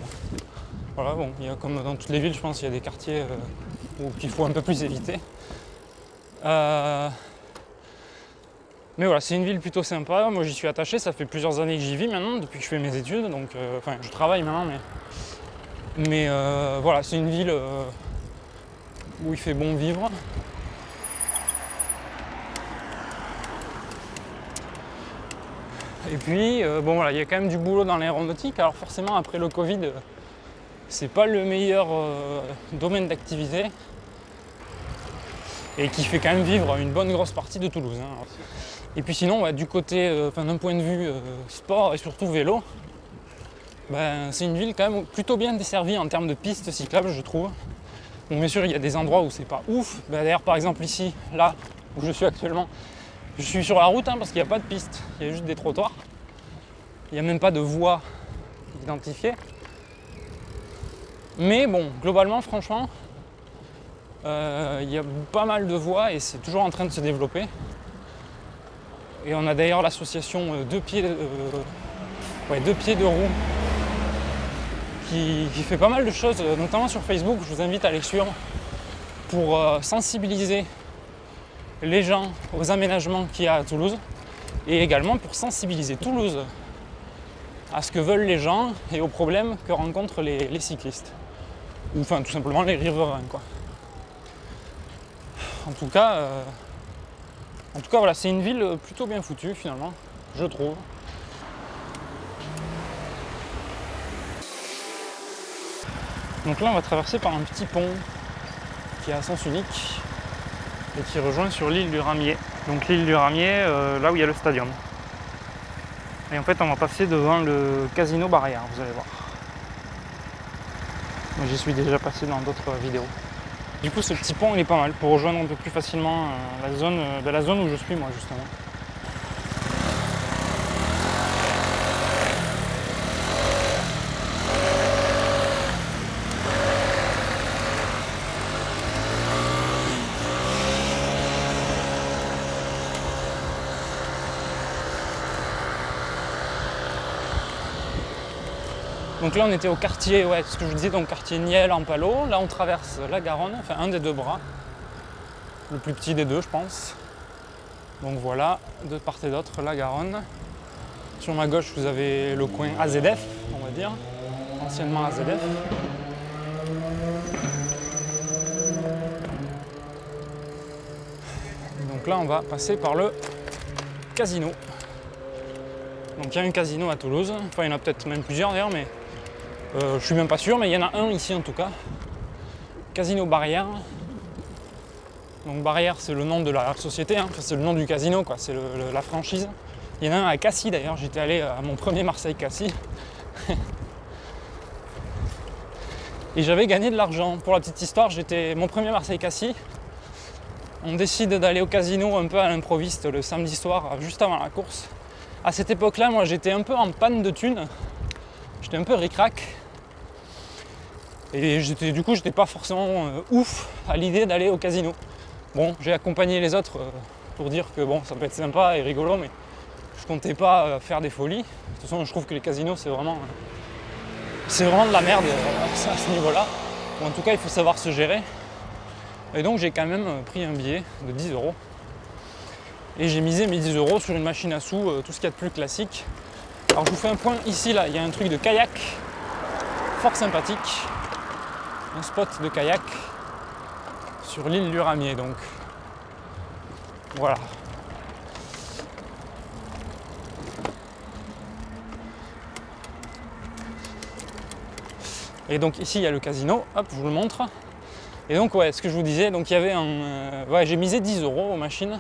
Speaker 1: voilà, bon, il y a, comme dans toutes les villes, je pense, il y a des quartiers qu'il faut un peu plus éviter. Mais voilà, c'est une ville plutôt sympa. Moi, j'y suis attaché. Ça fait plusieurs années que j'y vis maintenant, depuis que je fais mes études. Donc, enfin, je travaille maintenant, mais voilà, c'est une ville où il fait bon vivre. Et puis, bon, voilà, il y a quand même du boulot dans l'aéronautique. Alors, forcément, après le Covid, c'est pas le meilleur domaine d'activité et qui fait quand même vivre une bonne grosse partie de Toulouse, hein. Et puis sinon, du côté, d'un point de vue sport et surtout vélo, c'est une ville quand même plutôt bien desservie en termes de pistes cyclables, je trouve. Bon, bien sûr, il y a des endroits où c'est pas ouf. D'ailleurs, par exemple ici, là où je suis actuellement, je suis sur la route parce qu'il n'y a pas de piste, il y a juste des trottoirs. Il n'y a même pas de voie identifiée. Mais bon, globalement, franchement, il y a pas mal de voies et c'est toujours en train de se développer. Et on a d'ailleurs l'association Deux Pieds de Roue qui fait pas mal de choses, notamment sur Facebook. Je vous invite à les suivre pour sensibiliser les gens aux aménagements qu'il y a à Toulouse et également pour sensibiliser Toulouse à ce que veulent les gens et aux problèmes que rencontrent les cyclistes. Ou enfin tout simplement les riverains, quoi. En tout cas, voilà, c'est une ville plutôt bien foutue finalement, je trouve. Donc là, on va traverser par un petit pont qui est à sens unique et qui rejoint sur l'île du Ramier. Donc l'île du Ramier, là où il y a le stadium. Et en fait, on va passer devant le casino Barrière, vous allez voir. J'y suis déjà passé dans d'autres vidéos. Du coup, ce petit pont, il est pas mal pour rejoindre un peu plus facilement la zone où je suis moi, justement. Donc là on était au quartier, ce que je vous disais, donc quartier Niel en Palo. Là on traverse la Garonne, enfin un des deux bras, le plus petit des deux je pense. Donc voilà, de part et d'autre la Garonne. Sur ma gauche vous avez le coin AZF, on va dire, anciennement AZF. Donc là on va passer par le casino. Donc il y a un casino à Toulouse, enfin il y en a peut-être même plusieurs d'ailleurs, mais je suis même pas sûr, mais il y en a un ici en tout cas. Casino Barrière. Donc Barrière c'est le nom de la société, c'est le nom du casino, quoi. C'est la franchise. Il y en a un à Cassis d'ailleurs, j'étais allé à mon premier Marseille-Cassis. Et j'avais gagné de l'argent. Pour la petite histoire, mon premier Marseille-Cassis. On décide d'aller au casino un peu à l'improviste le samedi soir, juste avant la course. À cette époque-là, moi j'étais un peu en panne de thunes. J'étais un peu ric-rac. Et du coup, j'étais pas forcément ouf à l'idée d'aller au casino. Bon, j'ai accompagné les autres pour dire que bon, ça peut être sympa et rigolo, mais je comptais pas faire des folies. De toute façon, je trouve que les casinos, c'est vraiment de la merde à ce niveau-là. Ou en tout cas, il faut savoir se gérer. Et donc, j'ai quand même pris un billet de 10 €. Et j'ai misé mes 10 € sur une machine à sous, tout ce qu'il y a de plus classique. Alors, je vous fais un point ici, là, il y a un truc de kayak, fort sympathique. Un spot de kayak sur l'île du Ramier, donc voilà. Et donc ici il y a le casino, hop, je vous le montre. Et donc ouais, ce que je vous disais, donc il y avait j'ai misé 10 € aux machines,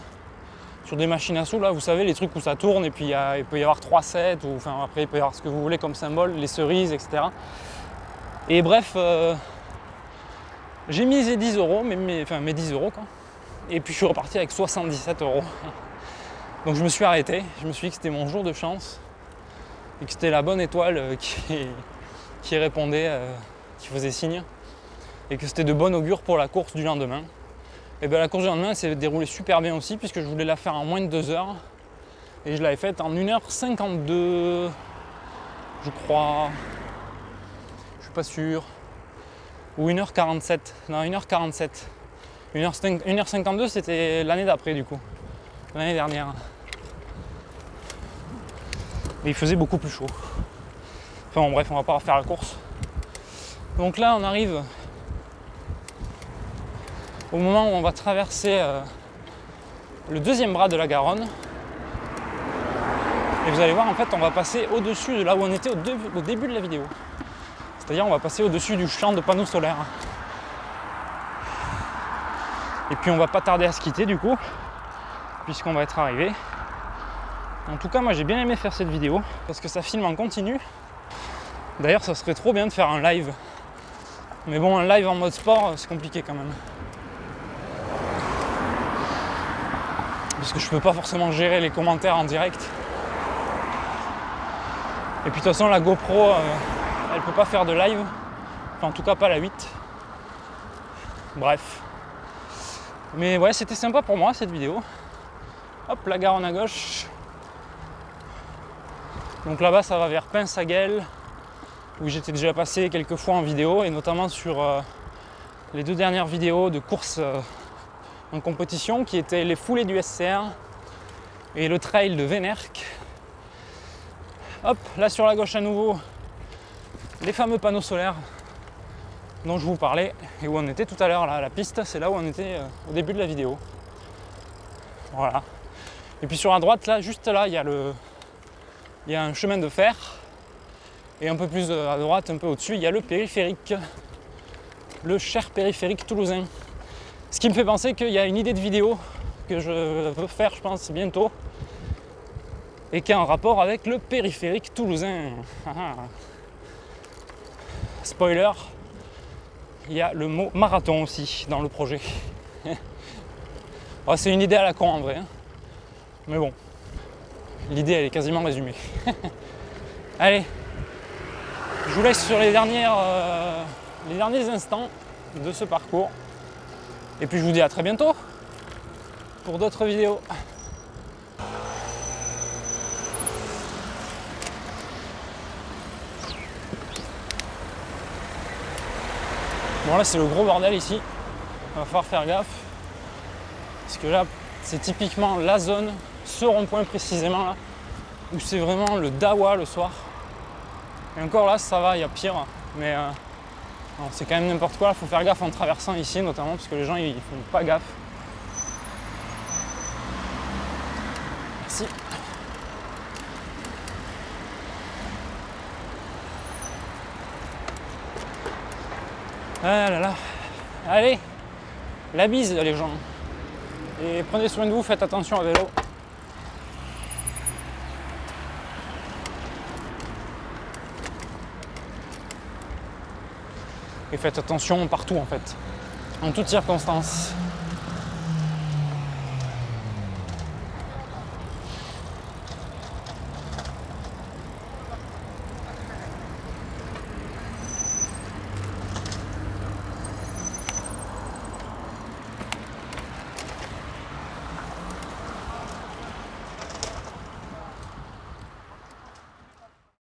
Speaker 1: sur des machines à sous, là, vous savez, les trucs où ça tourne, et puis il peut y avoir 3 sets, ou enfin après il peut y avoir ce que vous voulez comme symbole, les cerises, etc. Et bref, j'ai misé 10 €, mes 10 € quoi. Et puis je suis reparti avec 77 €. Donc je me suis arrêté, je me suis dit que c'était mon jour de chance, et que c'était la bonne étoile qui répondait, qui faisait signe, et que c'était de bon augure pour la course du lendemain. Et bien la course du lendemain s'est déroulée super bien aussi, puisque je voulais la faire en moins de 2 heures, et je l'avais faite en 1h52, je crois, je suis pas sûr, ou 1h47, non 1h47. 1h52 c'était l'année d'après du coup, l'année dernière. Et il faisait beaucoup plus chaud. Enfin bon, bref, on va pas refaire la course. Donc là on arrive au moment où on va traverser le deuxième bras de la Garonne. Et vous allez voir, en fait on va passer au-dessus de là où on était au début de la vidéo. C'est-à-dire on va passer au-dessus du champ de panneaux solaires. Et puis on va pas tarder à se quitter du coup, puisqu'on va être arrivé. En tout cas moi j'ai bien aimé faire cette vidéo, parce que ça filme en continu. D'ailleurs ça serait trop bien de faire un live. Mais bon, un live en mode sport, c'est compliqué quand même. Parce que je peux pas forcément gérer les commentaires en direct. Et puis de toute façon la GoPro, elle peut pas faire de live. Enfin en tout cas pas la 8. Bref. Mais ouais, c'était sympa pour moi cette vidéo. Hop, la Garonne à gauche. Donc là-bas ça va vers Pinsaguel, où j'étais déjà passé quelques fois en vidéo, et notamment sur les 2 dernières vidéos de course en compétition, qui étaient les foulées du SCR et le trail de Vénerck. Hop, là sur la gauche à nouveau, les fameux panneaux solaires dont je vous parlais, et où on était tout à l'heure, là, la piste, c'est là où on était au début de la vidéo. Voilà. Et puis sur la droite, là, juste là, il y a un chemin de fer. Et un peu plus à droite, un peu au-dessus, il y a le périphérique. Le cher périphérique toulousain. Ce qui me fait penser qu'il y a une idée de vidéo que je veux faire, je pense, bientôt. Et qui a un rapport avec le périphérique toulousain. Spoiler, il y a le mot marathon aussi dans le projet. Oh, c'est une idée à la con en vrai. Mais bon, l'idée elle est quasiment résumée. Allez, je vous laisse sur les derniers instants de ce parcours. Et puis je vous dis à très bientôt pour d'autres vidéos. Bon là c'est le gros bordel ici, il va falloir faire gaffe. Parce que là c'est typiquement la zone, ce rond-point précisément là, où c'est vraiment le dawa le soir. Et encore là ça va, il y a pire, mais non, c'est quand même n'importe quoi, il faut faire gaffe en traversant ici notamment, parce que les gens ils font pas gaffe. Merci. Ah là là. Allez, la bise les gens. Et prenez soin de vous, faites attention à vélo. Et faites attention partout en fait, en toutes circonstances.